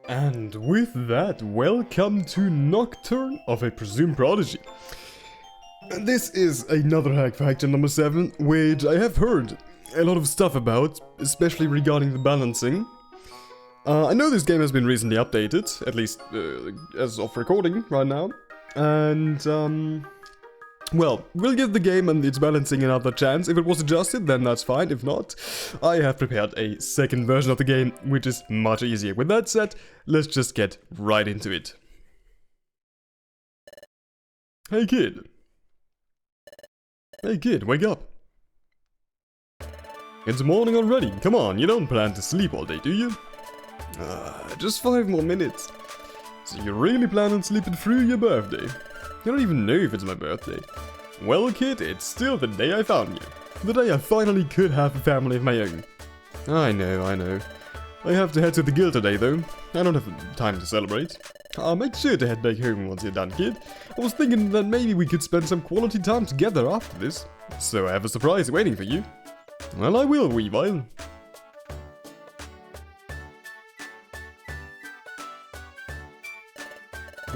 And with that, welcome to Nocturne of a presumed Prodigy. This is another hack factor number 7, which I have heard a lot of stuff about, especially regarding the balancing. I know this game has been recently updated, at least as of recording right now, and well, we'll give the game and its balancing another chance. If it was adjusted, then that's fine. If not, I have prepared a second version of the game, which is much easier. With that said, let's just get right into it. Hey kid. Hey kid, wake up. It's morning already. Come on, you don't plan to sleep all day, do you? Just 5 more minutes. So you really plan on sleeping through your birthday? I don't even know if it's my birthday. Well, kid, it's still the day I found you. The day I finally could have a family of my own. I know. I have to head to the guild today, though. I don't have time to celebrate. I'll make sure to head back home once you're done, kid. I was thinking that maybe we could spend some quality time together after this. So I have a surprise waiting for you. Well, I will, Weavile.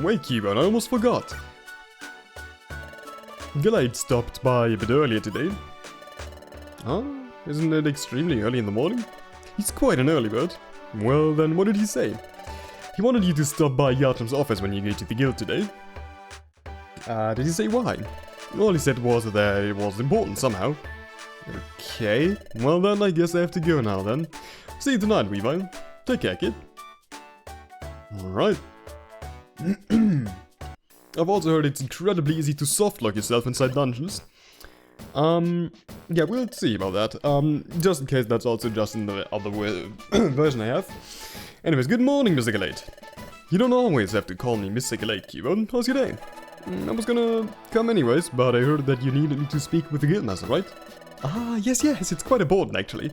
Wait, Cubone, I almost forgot. Glade stopped by a bit earlier today. Oh, isn't it extremely early in the morning? He's quite an early bird. Well then, what did he say? He wanted you to stop by Yartram's office when you go to the guild today. Did he say why? All he said was that it was important somehow. Okay, well then I guess I have to go now then. See you tonight, Weavile. Take care, kid. Alright. I've also heard it's incredibly easy to softlock yourself inside dungeons. Yeah, we'll see about that. Just in case that's also just in the other version I have. Anyways, good morning, Mr. Glade. You don't always have to call me Mr. Glade, Cubone. How's your day? I was gonna come anyways, but I heard that you needed me to speak with the guildmaster, right? Ah, yes, it's quite important actually.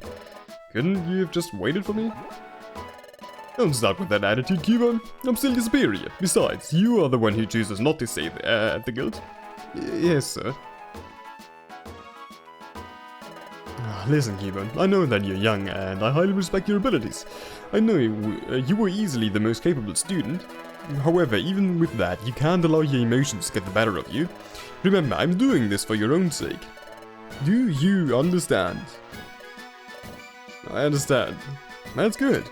Couldn't you have just waited for me? Don't start with that attitude, Cubone. I'm still your superior. Besides, you are the one who chooses not to stay at the guild. Yes, sir. Listen, Cubone, I know that you're young and I highly respect your abilities. I know you were easily the most capable student. However, even with that, you can't allow your emotions to get the better of you. Remember, I'm doing this for your own sake. Do you understand? I understand. That's good.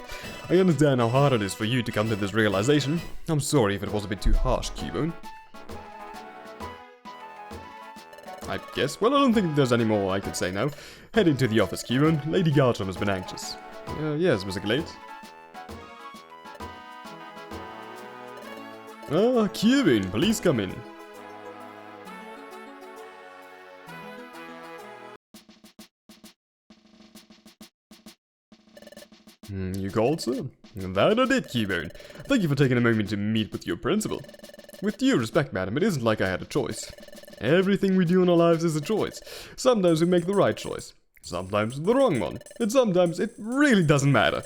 I understand how hard it is for you to come to this realization. I'm sorry if it was a bit too harsh, Cubone. I guess. Well, I don't think there's any more I could say now. Heading to the office, Cubone. Lady Gartram has been anxious. Yes, Mr. Glade. Cubone, please come in. You called, sir? That I did, Cubone. Thank you for taking a moment to meet with your principal. With due respect, madam, it isn't like I had a choice. Everything we do in our lives is a choice. Sometimes we make the right choice, sometimes the wrong one, and sometimes it really doesn't matter.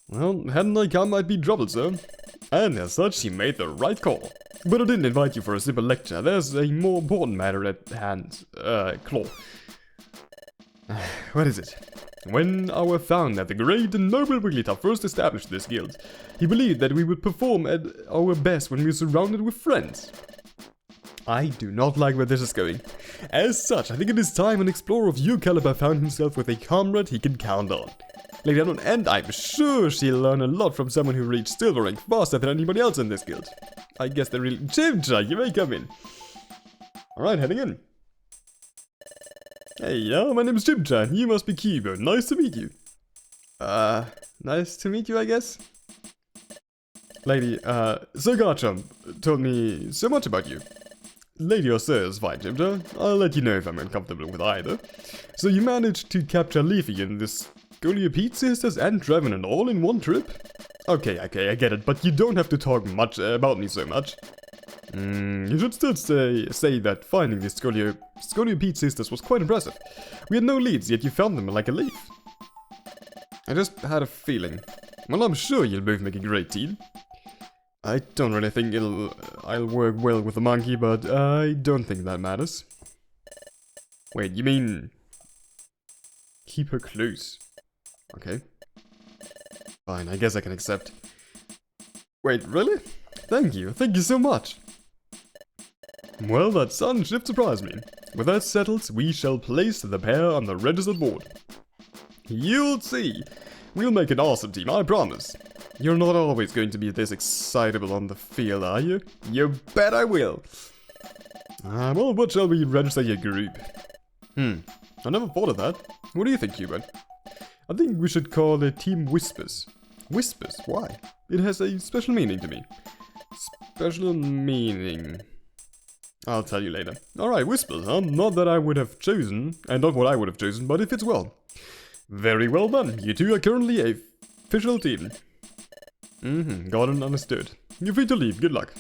Well, hadn't I come, I'd be troubled, sir. And as such, you made the right call. But I didn't invite you for a simple lecture. There's a more important matter at hand. Claw. What is it? When our founder, the great and noble Wigglytuff, first established this guild, he believed that we would perform at our best when we were surrounded with friends. I do not like where this is going. As such, I think it is time an explorer of your caliber found himself with a comrade he can count on. Lady Unknown, and I'm sure she'll learn a lot from someone who reached silver rank faster than anybody else in this guild. I guess they're really... Chimcha, you may come in. Alright, heading in. Hey, my name is Chimcha. You must be Cubone. Nice to meet you. Nice to meet you, I guess? Lady, Sir Gartram told me so much about you. Lady or sir is fine, Chimcha. I'll let you know if I'm uncomfortable with either. So you managed to capture Leafy and this Pete sisters and Trevenant all in one trip? Okay, I get it, but you don't have to talk much about me so much. You should still say that finding the Pete sisters was quite impressive. We had no leads, yet you found them like a leaf. I just had a feeling. Well, I'm sure you'll both make a great team. I don't really think I'll work well with the monkey, but I don't think that matters. Wait, you mean... keep her close? Okay. Fine, I guess I can accept. Wait, really? Thank you so much. Well, that sudden shift surprised me. With that settled, we shall place the pair on the registered board. You'll see. We'll make an awesome team, I promise. You're not always going to be this excitable on the field, are you? You bet I will. Well, what shall we register your group? I never thought of that. What do you think, Hubert? I think we should call it Team Whispers. Whispers? Why? It has a special meaning to me. Special meaning. I'll tell you later. Alright, Whispers, huh? Not that I would have chosen, and not what I would have chosen, but it fits well. Very well done. You two are currently a official team. Got it, understood. You're free to leave. Good luck.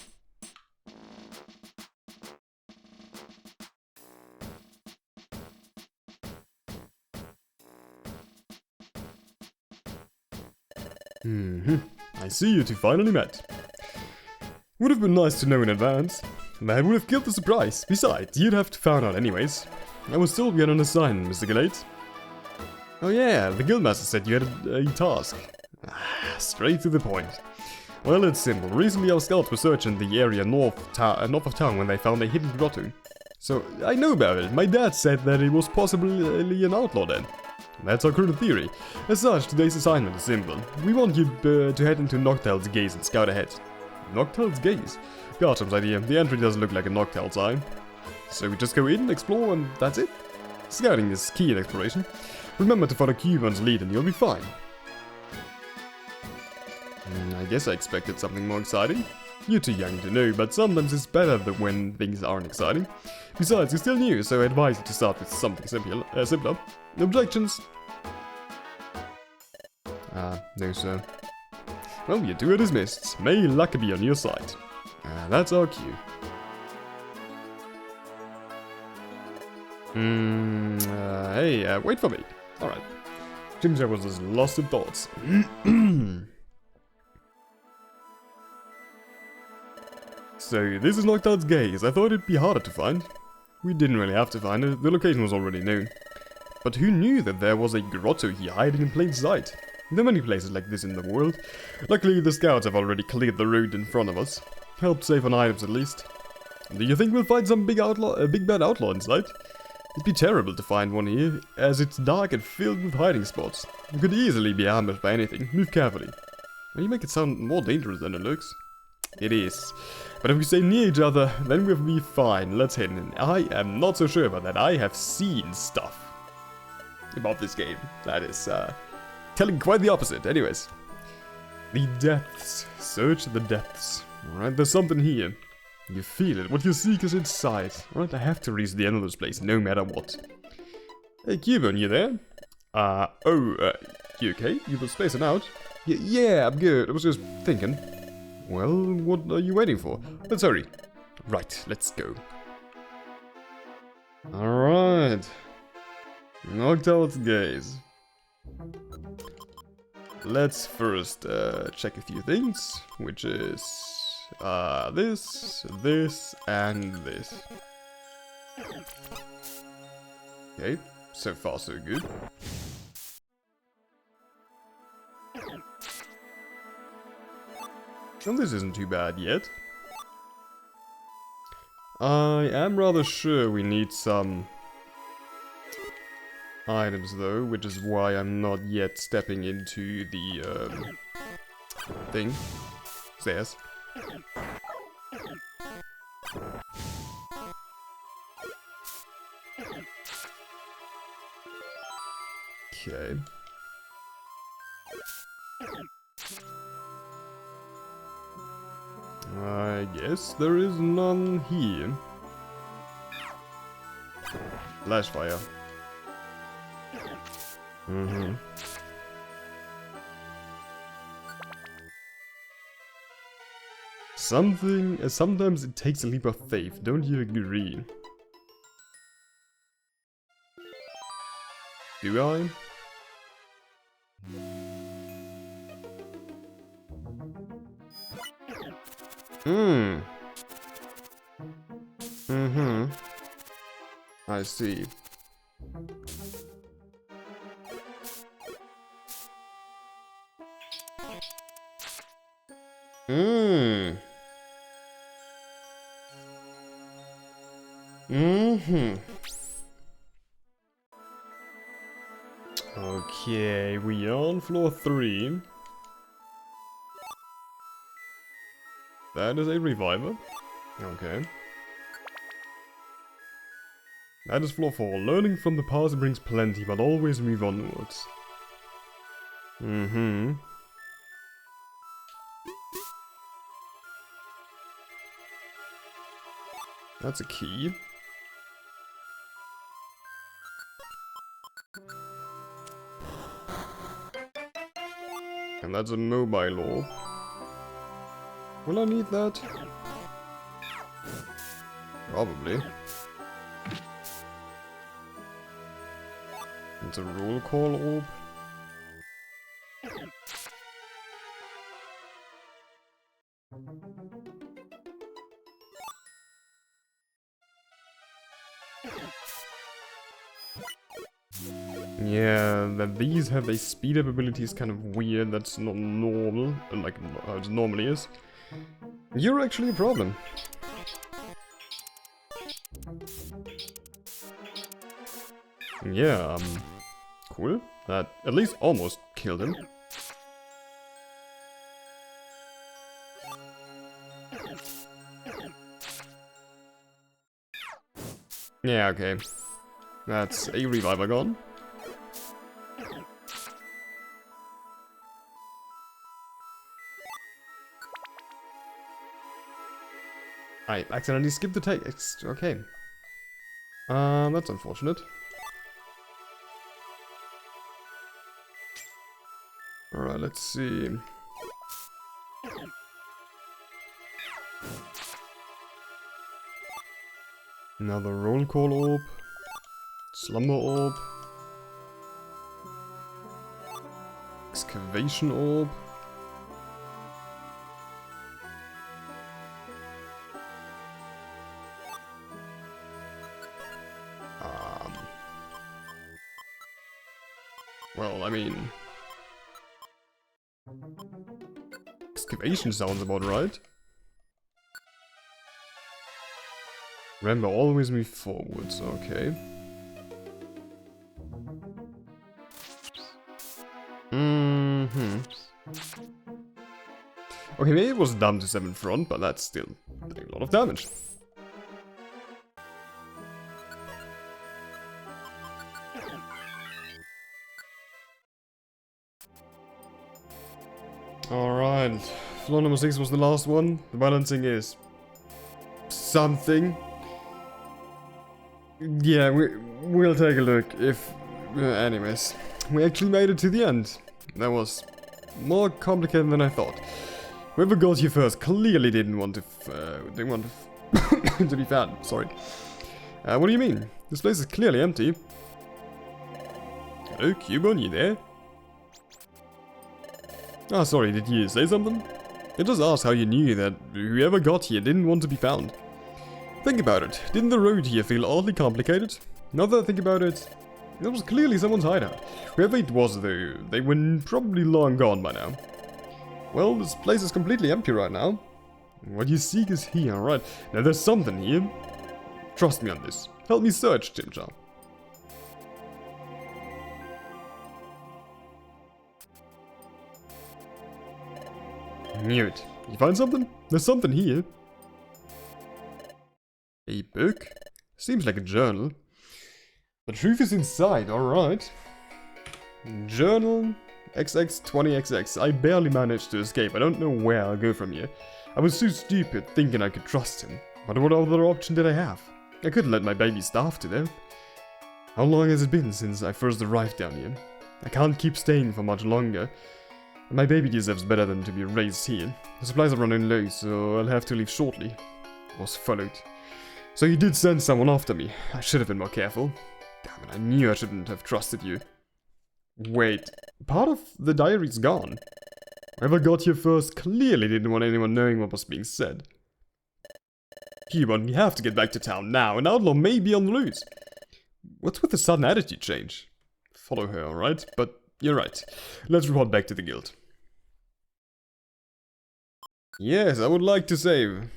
I see you two finally met. Would have been nice to know in advance. That would have killed the surprise. Besides, you'd have to find out anyways. I was told we had an assignment, Mr. Galate. Oh yeah, the guildmaster said you had a task. Straight to the point. Well, it's simple. Recently our scouts were searching the area north of town when they found a hidden grotto. So, I know about it. My dad said that it was possibly an outlaw then. That's our current theory. As such, today's assignment is simple. We want you to head into Nocturne's gaze and scout ahead. Nocturne's gaze? Garcham's idea. The entry doesn't look like a Nocturne's eye. So we just go in, explore, and that's it? Scouting is key in exploration. Remember to follow Cubon's lead and you'll be fine. I guess I expected something more exciting. You're too young to know, but sometimes it's better than when things aren't exciting. Besides, you're still new, so I advise you to start with something simpler. Objections? No sir. Well, you two are dismissed. May luck be on your side. That's our cue. Hey, wait for me. Alright. Ginger was just lost in thoughts. So, this is Nocturne's gaze. I thought it'd be harder to find. We didn't really have to find it, the location was already known. But who knew that there was a grotto here hiding in plain sight? There are many places like this in the world. Luckily, the scouts have already cleared the road in front of us. Helped save on items at least. Do you think we'll find some big bad outlaw inside? It'd be terrible to find one here, as it's dark and filled with hiding spots. You could easily be ambushed by anything. Move carefully. Well, you make it sound more dangerous than it looks. It is. But if we stay near each other, then we'll be fine. Let's head in. I am not so sure about that. I have seen stuff about this game. That is, telling quite the opposite. Anyways. The depths. Search the depths. Alright, there's something here. You feel it. What you seek is inside. Alright, I have to reach the end of this place, no matter what. Hey, Cuban, you there? You okay? You were spacing out? Yeah, I'm good. I was just thinking. Well, what are you waiting for? Let's hurry. Right, let's go. Alright. Nocturne's gaze. Let's first check a few things, which is this, and this. Okay, so far so good. Well, this isn't too bad yet. I am rather sure we need some items though, which is why I'm not yet stepping into the thing. Stairs. Okay. I guess there is none here. Flash fire. Sometimes it takes a leap of faith, don't you agree? Do I? I see. Mm. Mm-hmm. Okay, we are on floor 3. That is a reviver. Okay. That is floor 4. Learning from the past brings plenty, but always move onwards. Mm-hmm. That's a key. And that's a mobile orb. Will I need that? Probably. It's a roll call orb. Yeah, that these have a speed up ability is kind of weird. That's not normal, like how it normally is. You're actually a problem. Yeah, cool. That at least almost killed him. Yeah, okay. That's a reviver gone. I accidentally skipped the text. Okay. That's unfortunate. Alright, let's see. Another roll call orb. Slumber orb. Excavation orb. Well, I mean... Excavation sounds about right. Remember, always move forwards, okay. Mm-hmm. Okay, maybe it was dumb to 7 front, but that's still a lot of damage. Alright, floor number 6 was the last one. The balancing is... something. Yeah, we'll take a look if... anyways, we actually made it to the end. That was more complicated than I thought. Whoever got here first clearly didn't want to... to be found, sorry. What do you mean? This place is clearly empty. Hello, Cubon, you there? Ah, sorry, did you say something? I just asked how you knew that whoever got here didn't want to be found. Think about it. Didn't the road here feel oddly complicated? Now that I think about it, that was clearly someone's hideout. Whoever it was, though, they were probably long gone by now. Well, this place is completely empty right now. What you seek is here, right? Now there's something here. Trust me on this. Help me search, Chimcha. Knew it. You find something? There's something here. A book? Seems like a journal. The truth is inside, alright. Journal XX20XX. I barely managed to escape. I don't know where I'll go from here. I was so stupid thinking I could trust him. But what other option did I have? I couldn't let my baby starve to death. How long has it been since I first arrived down here? I can't keep staying for much longer. My baby deserves better than to be raised here. The supplies are running low, so I'll have to leave shortly. I was followed. So you did send someone after me. I should have been more careful. Damn it, I knew I shouldn't have trusted you. Wait, part of the diary's gone. Whoever got here first clearly didn't want anyone knowing what was being said. Human, we have to get back to town now. An outlaw may be on the loose. What's with the sudden attitude change? Follow her, alright? But you're right. Let's report back to the guild. Yes, I would like to save.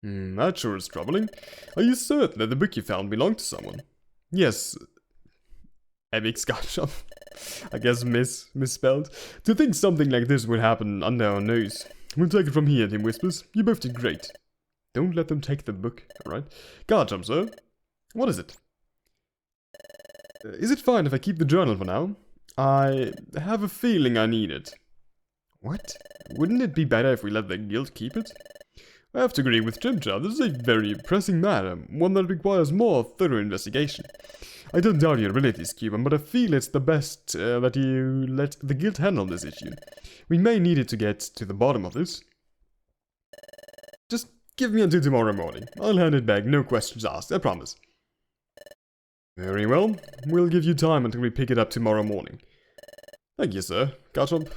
That sure is troubling. Are you certain that the book you found belonged to someone? Yes. Epic Scotchum. I guess misspelled. To think something like this would happen under our nose. We'll take it from here, Tim whispers. You both did great. Don't let them take the book, alright? Garchomp, sir. What is it? Is it fine if I keep the journal for now? I have a feeling I need it. What? Wouldn't it be better if we let the guild keep it? I have to agree with Chimchar. This is a very pressing matter, one that requires more thorough investigation. I don't doubt your abilities, Cuban, but I feel it's the best that you let the guild handle this issue. We may need it to get to the bottom of this. Just give me until tomorrow morning. I'll hand it back, no questions asked, I promise. Very well. We'll give you time until we pick it up tomorrow morning. Thank you, sir. Garchomp.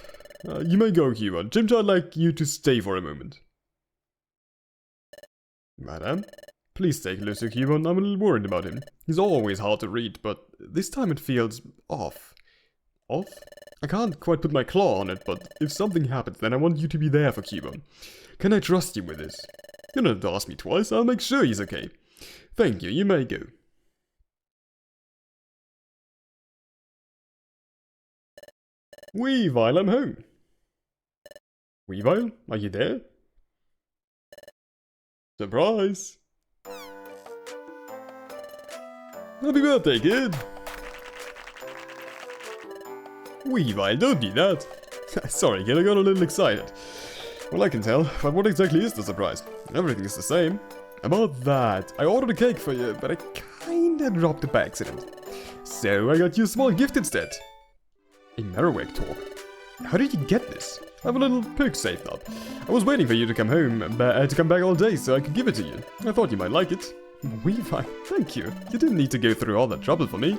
You may go, Cuban. Chimchar would like you to stay for a moment. Madam? Please take Lucio, Cuban. I'm a little worried about him. He's always hard to read, but this time it feels off. Off? I can't quite put my claw on it, but if something happens, then I want you to be there for Cuban. Can I trust you with this? You don't have to ask me twice. I'll make sure he's okay. Thank you. You may go. Weavile, I'm home. Weavile, are you there? Surprise! Happy birthday, kid! Weavile, don't do that! Sorry, kid, I got a little excited. Well, I can tell, but what exactly is the surprise? Everything is the same. About that, I ordered a cake for you, but I kinda dropped it by accident. So I got you a small gift instead. A Marowak toy. How did you get this? I have a little perk saved up. I was waiting for you to come home, to come back all day so I could give it to you. I thought you might like it. Weavile, thank you. You didn't need to go through all that trouble for me.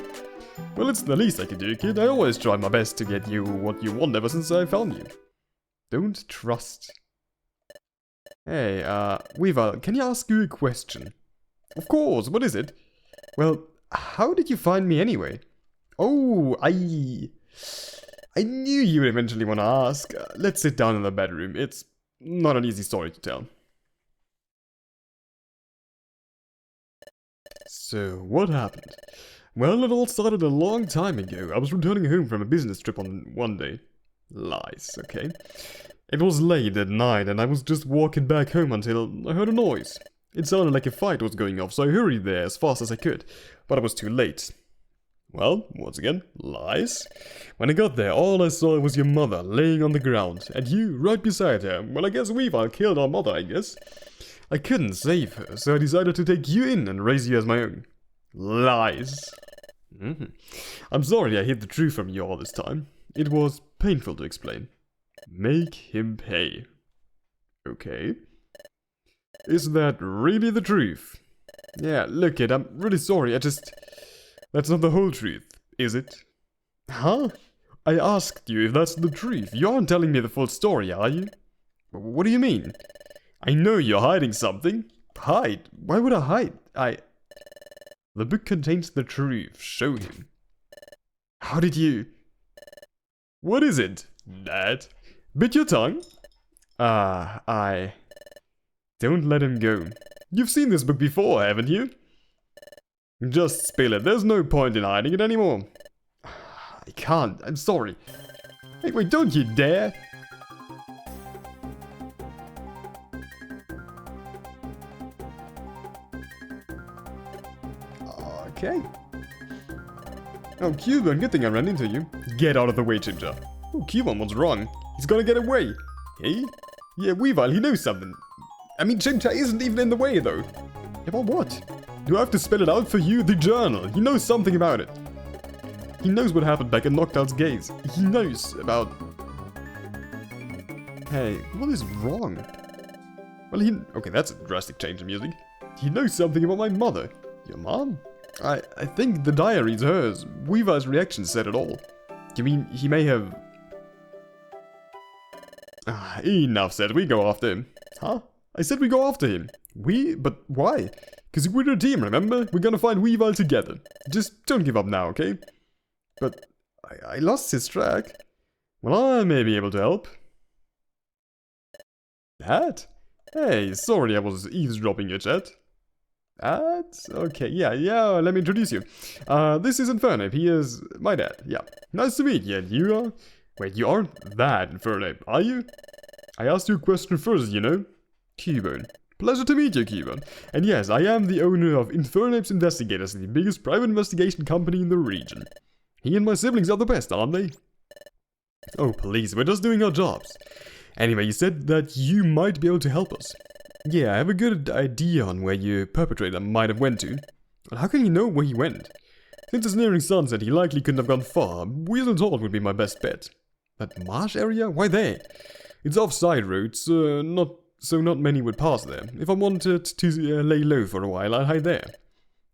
Well, it's the least I can do, kid. I always try my best to get you what you want ever since I found you. Don't trust. Hey, Weavile, can I ask you a question? Of course, what is it? Well, how did you find me anyway? Oh, I knew you would eventually want to ask. Let's sit down in the bedroom. It's not an easy story to tell. So, what happened? Well, it all started a long time ago. I was returning home from a business trip on one day. Lies, okay? It was late at night and I was just walking back home until I heard a noise. It sounded like a fight was going off, so I hurried there as fast as I could, but I was too late. Well, once again, lies. When I got there, all I saw was your mother laying on the ground, and you right beside her. Well, I guess Weavile killed our mother, I guess. I couldn't save her, so I decided to take you in and raise you as my own. Lies. I'm sorry I hid the truth from you all this time. It was painful to explain. Make him pay. Okay. Is that really the truth? Yeah, look kid, I'm really sorry, That's not the whole truth, is it? Huh? I asked you if that's the truth. You aren't telling me the full story, are you? What do you mean? I know you're hiding something. Hide? Why would I hide? The book contains the truth. Show him. How did you... What is it, Dad? Bit your tongue? Don't let him go. You've seen this book before, haven't you? Just spill it. There's no point in hiding it anymore. I can't. I'm sorry. Hey, wait, don't you dare! Okay. Oh, Cuban, good thing I ran into you. Get out of the way, Chimchar. Oh, Cuban, what's wrong? He's gonna get away. Hey? Yeah, Weavile, he knows something. I mean, Chimchar isn't even in the way, though. About what? Do I have to spell it out for you? The journal. He knows something about it. He knows what happened back in Nocturne's gaze. He knows about... Hey, what is wrong? Well, okay, that's a drastic change in music. He knows something about my mother. Your mom? I think the diary's hers. Weavile's reaction said it all. You mean he may have... Enough said. We go after him. Huh? I said we go after him. But why? Because we're a team, remember? We're gonna find Weavile together. Just don't give up now, okay? But I lost his track. Well, I may be able to help. That? Hey, sorry I was eavesdropping your chat. That? Okay, yeah, let me introduce you. This is Infernape, he is my dad, yeah. Nice to meet you, and you are... Wait, you aren't that Infernape, are you? I asked you a question first, you know. Cubone. Pleasure to meet you, Cubone. And yes, I am the owner of Infernape's Investigators, the biggest private investigation company in the region. He and my siblings are the best, aren't they? Oh, please, we're just doing our jobs. Anyway, you said that you might be able to help us. Yeah, I have a good idea on where your perpetrator might have went to. But how can you know where he went? Since it's nearing sunset, he likely couldn't have gone far. Weasel Hall would be my best bet. That marsh area? Why there? It's off side roads, not many would pass there. If I wanted to lay low for a while, I'd hide there.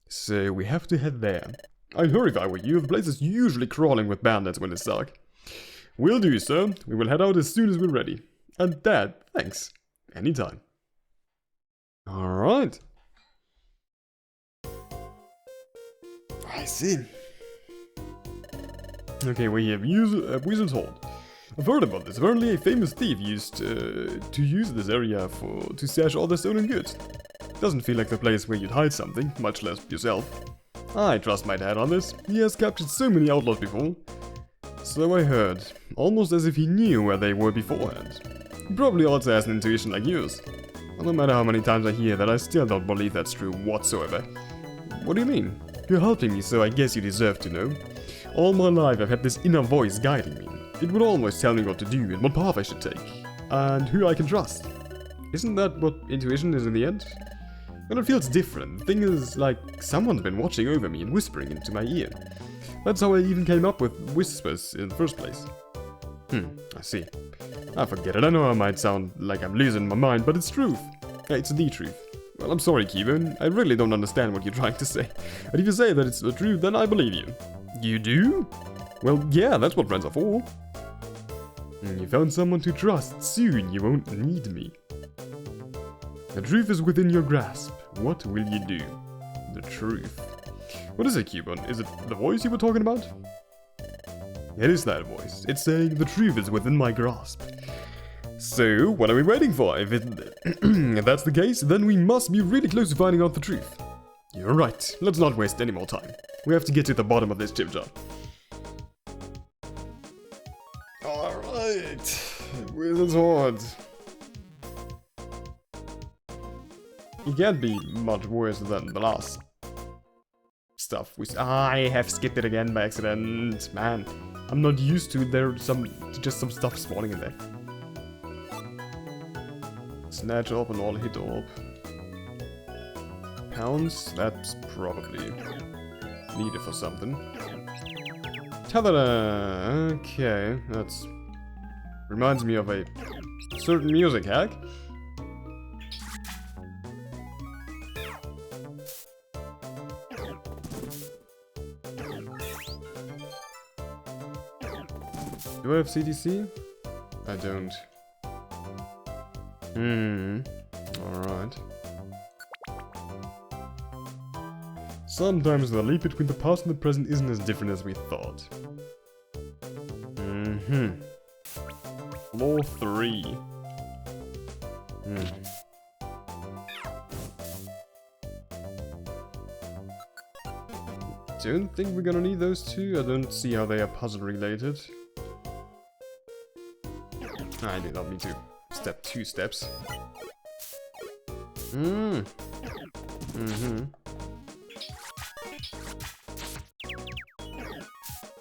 So we have to head there. I'd hurry if I were you. The place is usually crawling with bandits when it's dark. Will do, sir. We will head out as soon as we're ready. And Dad, thanks. Anytime. Alright. I see. Okay, we have Weasel's Hold. I've heard about this. Apparently a famous thief used to use this area to stash all the stolen goods. Doesn't feel like the place where you'd hide something, much less yourself. I trust my dad on this. He has captured so many outlaws before. So I heard. Almost as if he knew where they were beforehand. He probably also has an intuition like yours. But no matter how many times I hear that, I still don't believe that's true whatsoever. What do you mean? You're helping me, so I guess you deserve to know. All my life I've had this inner voice guiding me. It would always tell me what to do and what path I should take. And who I can trust. Isn't that what intuition is in the end? But it feels different. The thing is, like, someone's been watching over me and whispering into my ear. That's how I even came up with whispers in the first place. I see. I forget it. I know I might sound like I'm losing my mind, but it's truth. It's the truth. Well, I'm sorry, Kevin. I really don't understand what you're trying to say. But if you say that it's the truth, then I believe you. You do? Well, yeah, that's what friends are for. You found someone to trust. Soon you won't need me. The truth is within your grasp. What will you do? The truth. What is it, Cubone? Is it the voice you were talking about? It is that voice. It's saying the truth is within my grasp. So, what are we waiting for? If that's the case, then we must be really close to finding out the truth. You're right. Let's not waste any more time. We have to get to the bottom of this chip jar. Alright. Wizard's Horde. It can't be much worse than the last stuff. I have skipped it again by accident. Man, I'm not used to just some stuff spawning in there. Snatch up and all hit orb. Pounds, that's probably needed for something. Ta-da! Okay, that's reminds me of a certain music hack. Do I have CTC? I don't. Alright. Sometimes the leap between the past and the present isn't as different as we thought. Floor 3. Don't think we're gonna need those two. I don't see how they are puzzle related. I did not need to step 2 steps.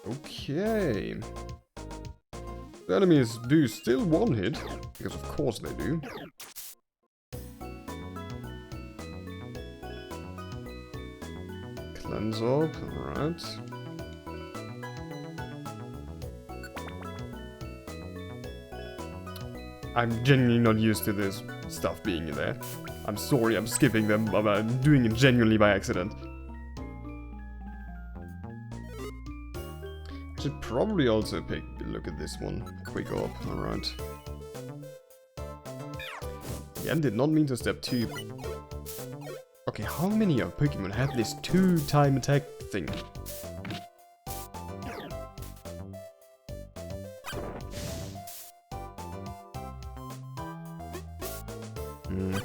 Okay. The enemies do still one hit, because of course they do. Cleanse up, alright. I'm genuinely not used to this stuff being in there. I'm sorry, I'm skipping them, but I'm doing it genuinely by accident. I should probably also take a look at this one. Quick up, alright. Again, did not mean to step 2. Okay, how many of Pokemon have this 2-time attack thing?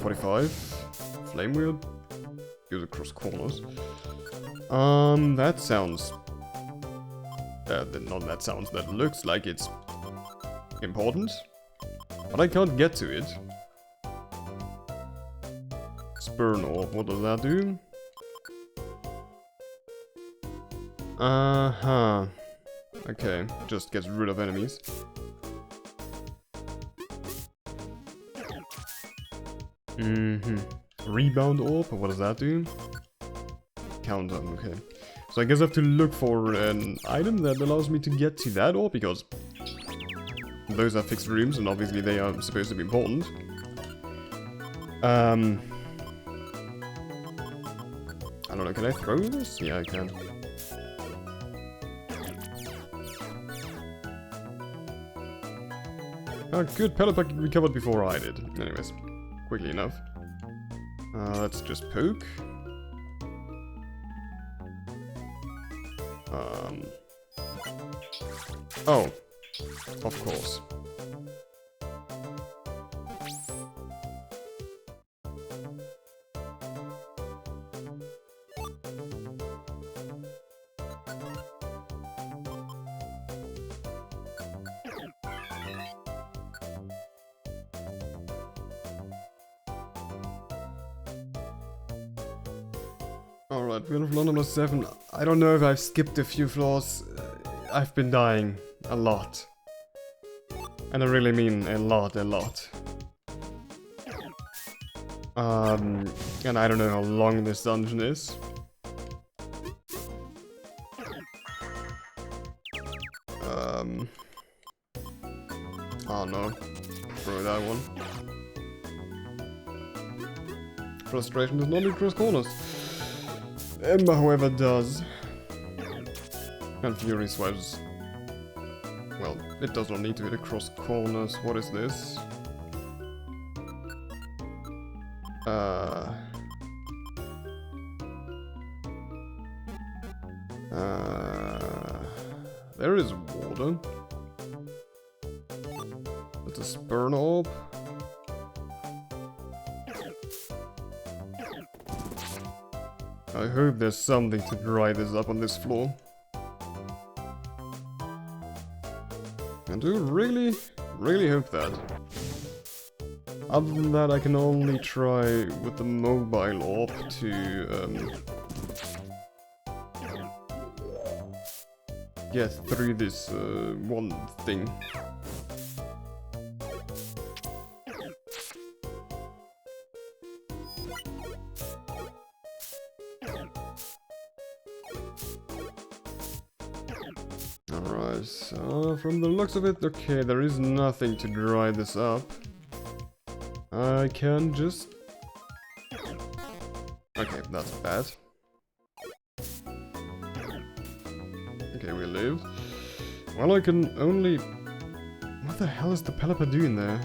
45. Flame wheel. Goes across corners. That sounds... not that sounds, that looks like it's important. But I can't get to it. Spurn orb, what does that do? Uh-huh. Okay, just gets rid of enemies. Rebound orb, what does that do? Counter, okay. So I guess I have to look for an item that allows me to get to that orb, because those are fixed rooms, and obviously they are supposed to be important. I don't know, can I throw this? Yeah, I can. Oh, good, pellet pack recovered before I did. Anyways, quickly enough. Let's just poke. Oh, of course. Alright, we're on floor number 7. I don't know if I've skipped a few floors. I've been dying a lot. And I really mean a lot. And I don't know how long this dungeon is. Oh no. Throw that one. Frustration does not need cross corners. Ember, however, does. And Fury swipes. Well, it does not need to hit across corners. What is this? There is water. It's a spurn orb. I hope there's something to dry this up on this floor. I do really, really hope that. Other than that, I can only try with the mobile orb to get through this one thing. Alright, so from the looks of it, okay, there is nothing to dry this up. I can just... Okay, that's bad. Okay, we lived. Well, I can only... What the hell is the Pelipper doing there?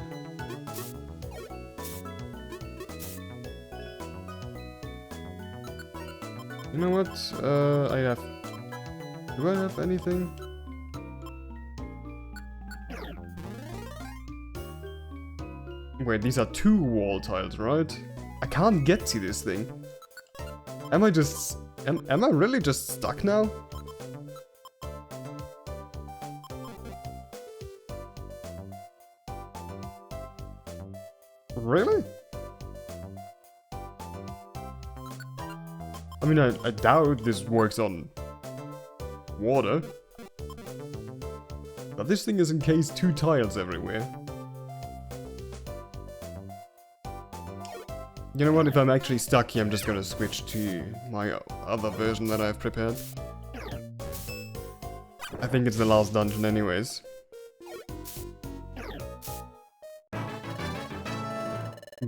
You know what? I have... Do I have anything? Wait, these are 2 wall tiles, right? I can't get to this thing. Am I just... Am I really just stuck now? Really? I mean, I doubt this works on water. But this thing is encased 2 tiles everywhere. You know what, if I'm actually stuck here, I'm just gonna switch to my other version that I've prepared. I think it's the last dungeon anyways.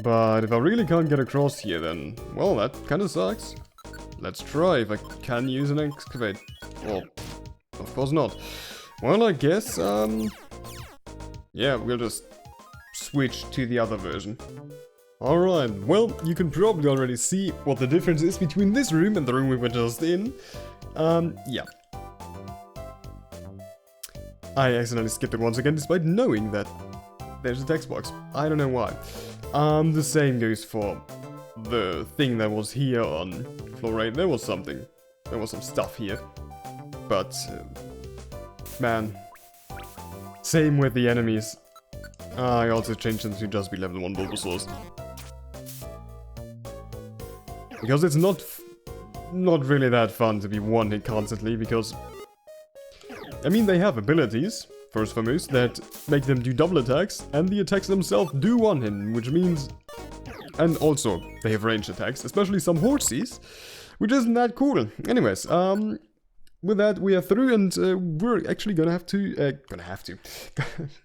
But if I really can't get across here, then, well, that kinda sucks. Let's try if I can use an excavate. Well, of course not. Well, I guess, yeah, we'll just switch to the other version. Alright, well, you can probably already see what the difference is between this room and the room we were just in. Yeah. I accidentally skipped it once again despite knowing that there's a text box. I don't know why. The same goes for the thing that was here on floor 8. There was something. There was some stuff here. But, man. Same with the enemies. I also changed them to just be level 1 Bulbasaurs. Because it's not really that fun to be one-hit constantly, because... I mean, they have abilities, first for most, that make them do double attacks, and the attacks themselves do one-hit, which means... And also, they have ranged attacks, especially some horsies, which isn't that cool. Anyways, with that, we are through, and we're actually gonna have to,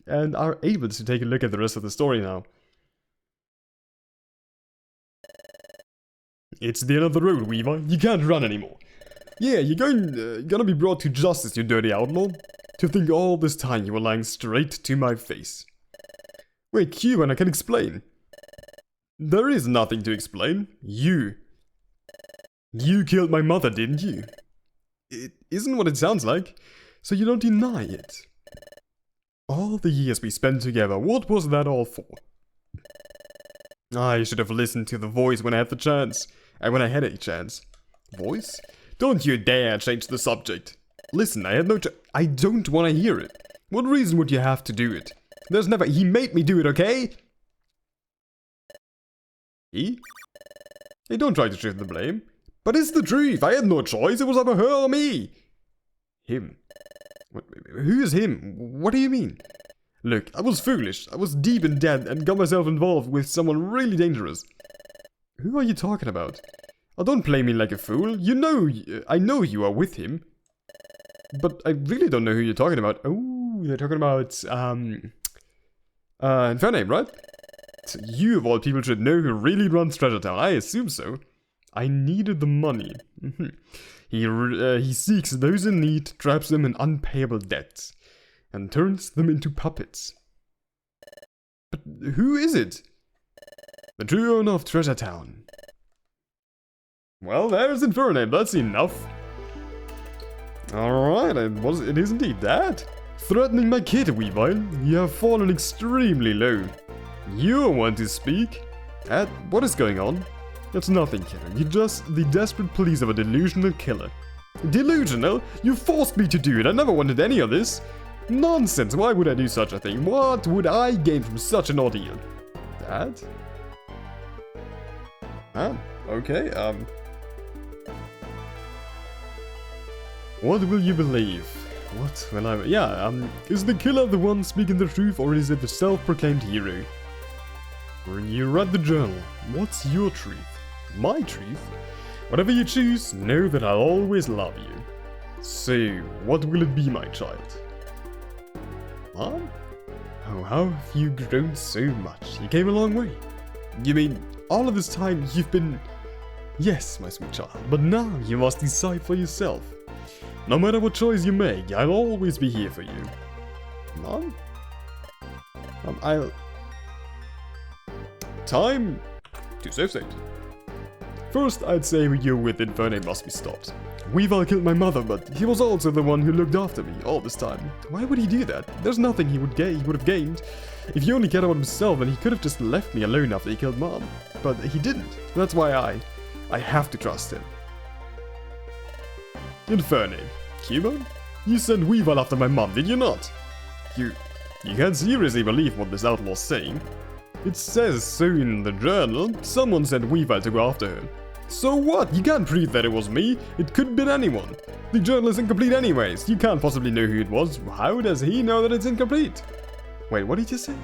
and are able to take a look at the rest of the story now. It's the end of the road, Weaver. You can't run anymore. Yeah, you're gonna be brought to justice, you dirty outlaw. To think all this time you were lying straight to my face. Wait, Cuban, I can explain. There is nothing to explain. You killed my mother, didn't you? It isn't what it sounds like, so you don't deny it. All the years we spent together, what was that all for? I should have listened to the voice when I had the chance. And when I had a chance. Voice? Don't you dare change the subject. Listen, I had no I don't want to hear it. What reason would you have to do it? There's never- He made me do it, okay? He? Hey, don't try to shift the blame. But it's the truth. I had no choice. It was either her or me. Him? What, who is him? What do you mean? Look, I was foolish. I was deep in debt and got myself involved with someone really dangerous. Who are you talking about? Oh, don't play me like a fool. You know, I know you are with him. But I really don't know who you're talking about. Oh, you're talking about, Infernape, right? You, of all people, should know who really runs Treasure Town. I assume so. I needed the money. He seeks those in need, traps them in unpayable debts, and turns them into puppets. But who is it? The true owner of Treasure Town. Well, there's Infernape, that's enough. Alright, it is indeed that. Threatening my kid, Weavile. You have fallen extremely low. You want to speak? What is going on? That's nothing, killer. You're just the desperate pleas of a delusional killer. Delusional? You forced me to do it. I never wanted any of this. Nonsense. Why would I do such a thing? What would I gain from such an ordeal? Dad? Okay, What will you believe? What will I... Yeah, is the killer the one speaking the truth, or is it the self-proclaimed hero? When you read the journal, what's your truth? My truth? Whatever you choose, know that I'll always love you. So, what will it be, my child? Mom? Oh, how have you grown so much? You came a long way. You mean, all of this time you've been... Yes, my sweet child, but now you must decide for yourself. No matter what choice you make, I'll always be here for you. Mom? Time to save state. First, I'd say you with Infernape must be stopped. Weavile killed my mother, but he was also the one who looked after me all this time. Why would he do that? There's nothing he would have gained. If he only cared about himself, then he could have just left me alone after he killed Mom. But he didn't. That's why I have to trust him. Infernape. Cuba? You sent Weavile after my mom, did you not? You can't seriously believe what this outlaw's saying. It says so in the journal. Someone sent Weavile to go after her. So what? You can't prove that it was me. It could have been anyone. The journal is incomplete anyways. You can't possibly know who it was. How does he know that it's incomplete? Wait, what did you say?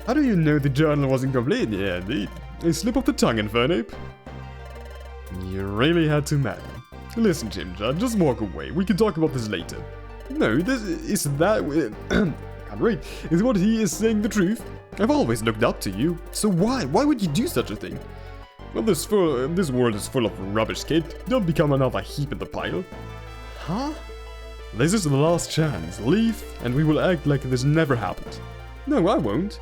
How do you know the journal was incomplete? Yeah, indeed. A slip of the tongue, Infernape. You really had to madden. Listen, Ginger, just walk away. We can talk about this later. No, this is that... can't read. Is what he is saying the truth? I've always looked up to you. So why? Why would you do such a thing? Well, this world is full of rubbish, kid. Don't become another heap in the pile. Huh? This is the last chance. Leave, and we will act like this never happened. No, I won't.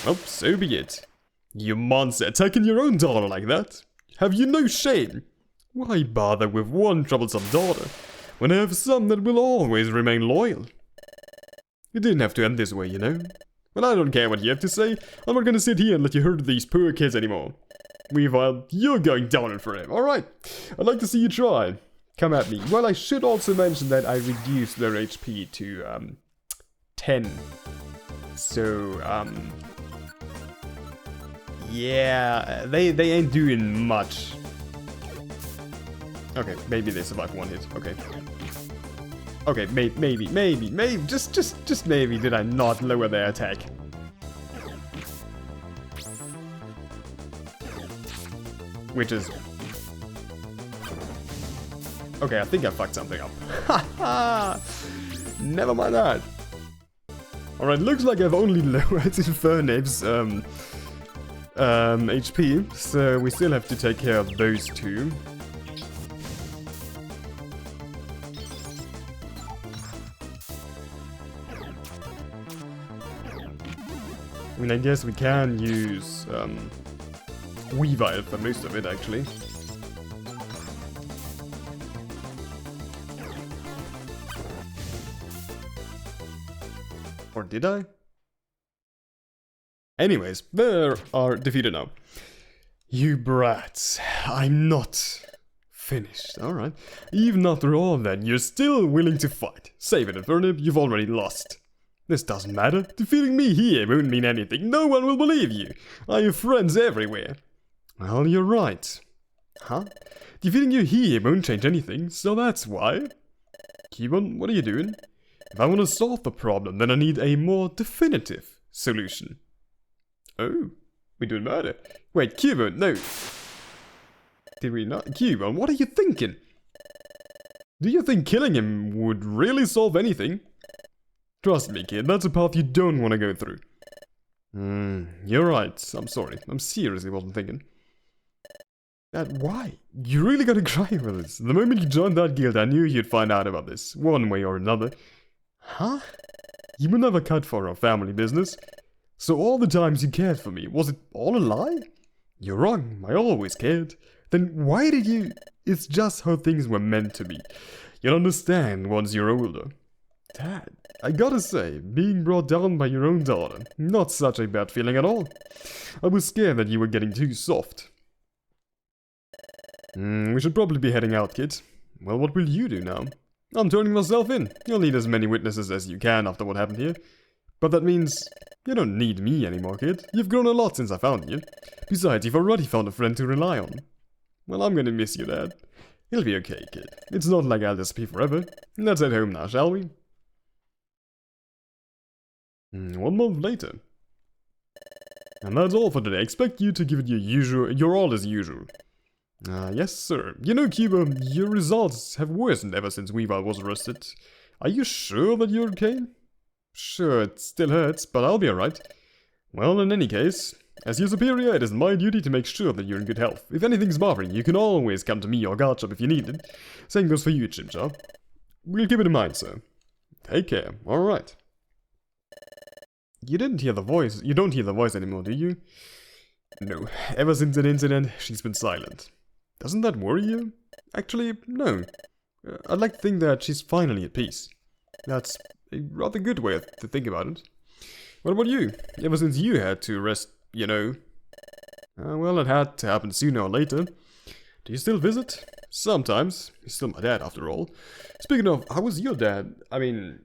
Well, so be it. You monster, attacking your own daughter like that. Have you no shame? Why bother with one troublesome daughter, when I have some that will always remain loyal? It didn't have to end this way, you know. Well, I don't care what you have to say. I'm not gonna sit here and let you hurt these poor kids anymore. Weavile, you're going down in frame. Alright, I'd like to see you try. Come at me. Well, I should also mention that I reduced their HP to 10. So, yeah, they ain't doing much. Okay, maybe they survive one hit. Okay. Okay, maybe, just maybe did I not lower their attack. Which is... Okay, I think I fucked something up. Haha! Never mind that. Alright, looks like I've only lowered Infernape's HP, so we still have to take care of those two. I mean, I guess we can use Weavile for most of it, actually. Or did I? Anyways, they are defeated now. You brats, I'm not finished. Alright. Even after all that, you're still willing to fight. Save it, Infernape, you've already lost. This doesn't matter. Defeating me here won't mean anything. No one will believe you. I have friends everywhere. Well, you're right. Huh? Defeating you here won't change anything, so that's why. Cubone, what are you doing? If I want to solve the problem, then I need a more definitive solution. Oh, we're doing murder. Wait, Cubone, no. Did we not? Cubone, what are you thinking? Do you think killing him would really solve anything? Trust me, kid, that's a path you don't want to go through. You're right. I'm sorry. I'm seriously wasn't thinking. Why? You really gotta cry over this. The moment you joined that guild, I knew you'd find out about this, one way or another. Huh? You were never cut for our family business. So all the times you cared for me, was it all a lie? You're wrong. I always cared. Then why did you... It's just how things were meant to be. You'll understand once you're older. Dad, I gotta say, being brought down by your own daughter, not such a bad feeling at all. I was scared that you were getting too soft. We should probably be heading out, kid. Well, what will you do now? I'm turning myself in. You'll need as many witnesses as you can after what happened here. But that means you don't need me anymore, kid. You've grown a lot since I found you. Besides, you've already found a friend to rely on. Well, I'm gonna miss you, Dad. It'll be okay, kid. It's not like I'll disappear forever. Let's head home now, shall we? 1 month later. And that's all for today. I expect you to give it your all as usual. Yes, sir. You know, Cuba, your results have worsened ever since Weavile was arrested. Are you sure that you're okay? Sure, it still hurts, but I'll be alright. Well, in any case, as your superior, it is my duty to make sure that you're in good health. If anything's bothering you, can always come to me or Garchomp if you need it. Same goes for you, Chimchar. We'll keep it in mind, sir. Take care. Alright. You don't hear the voice anymore, do you? No. Ever since that incident, she's been silent. Doesn't that worry you? Actually, no. I'd like to think that she's finally at peace. That's a rather good way to think about it. What about you? Ever since you had to rest, you know... well, it had to happen sooner or later. Do you still visit? Sometimes. He's still my dad, after all. Speaking of, how was your dad? I mean,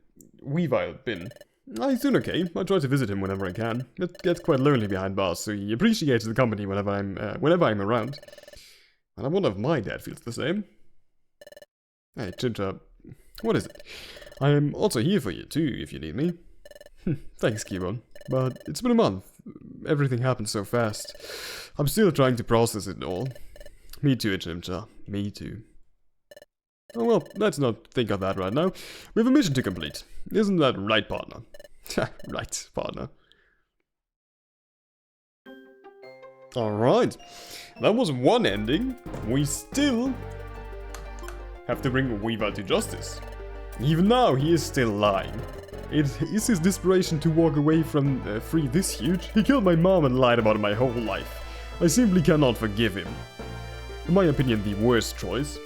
Weavile been? He's doing okay. I try to visit him whenever I can. It gets quite lonely behind bars, so he appreciates the company whenever I'm around. And I wonder if my dad feels the same. Hey, Chimchar, what is it? I am also here for you too, if you need me. Thanks, Cubone. But it's been a month. Everything happened so fast. I'm still trying to process it all. Me too, Chimchar. Me too. Oh well, let's not think of that right now. We have a mission to complete. Isn't that right, partner? Right, partner. Alright. That was one ending. We still have to bring Weavile to justice. Even now, he is still lying. It is his desperation to walk away from free this huge. He killed my mom and lied about it my whole life. I simply cannot forgive him. In my opinion, the worst choice.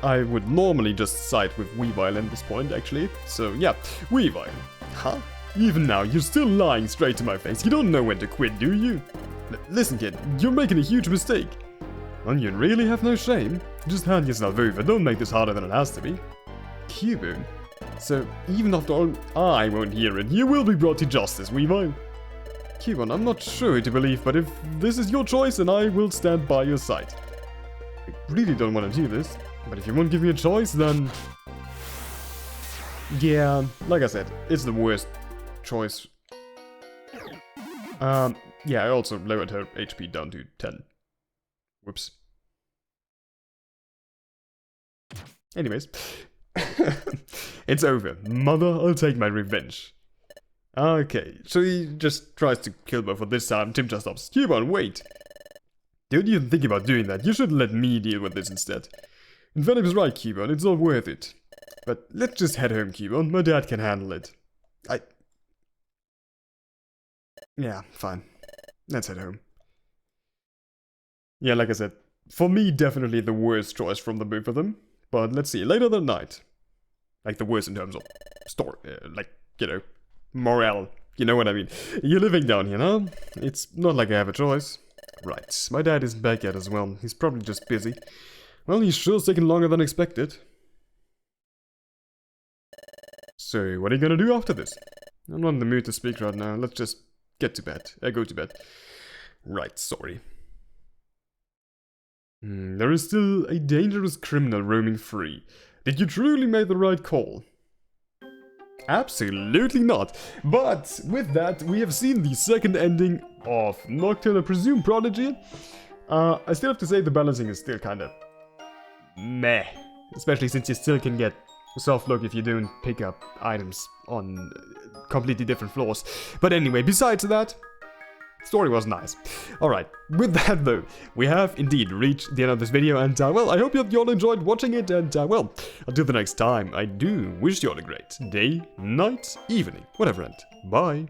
I would normally just side with Weavile at this point, actually. So yeah, Weavile. Huh? Even now, you're still lying straight to my face. You don't know when to quit, do you? Listen, kid, you're making a huge mistake. And you really have no shame? Just hand yourself over, don't make this harder than it has to be. Cubone? So, even after all, I won't hear it. You will be brought to justice, Weavile. Cubone, I'm not sure who to believe, but if this is your choice, then I will stand by your side. I really don't want to do this, but if you won't give me a choice, then... Yeah, like I said, it's the worst choice. Yeah, I also lowered her HP down to 10. Whoops. Anyways. It's over. Mother, I'll take my revenge. Okay, so he just tries to kill both, but this time Tim just stops. Cubone, wait! Don't even think about doing that. You should let me deal with this instead. And Venom's right, Cubone, it's not worth it. But let's just head home, Cubone. My dad can handle it. Yeah, fine. Let's head home. Yeah, like I said, for me, definitely the worst choice from the both of them. But let's see, later that night. Like, the worst in terms of story, like, you know, morale. You know what I mean? You're living down here, huh? It's not like I have a choice. Right, my dad isn't back yet as well. He's probably just busy. Well, he's sure taking longer than expected. So, what are you gonna do after this? I'm not in the mood to speak right now. Let's just get to bed. Go to bed. Right, sorry. There is still a dangerous criminal roaming free. Did you truly make the right call? Absolutely not. But with that, we have seen the second ending of Nocturne, I presume Prodigy. I still have to say the balancing is still kind of meh. Especially since you still can get soft look if you don't pick up items on completely different floors. But anyway, besides that, story was nice. Alright, with that though, we have indeed reached the end of this video, and well, I hope you all enjoyed watching it, and well, until the next time, I do wish you all a great day, night, evening, whatever, and bye.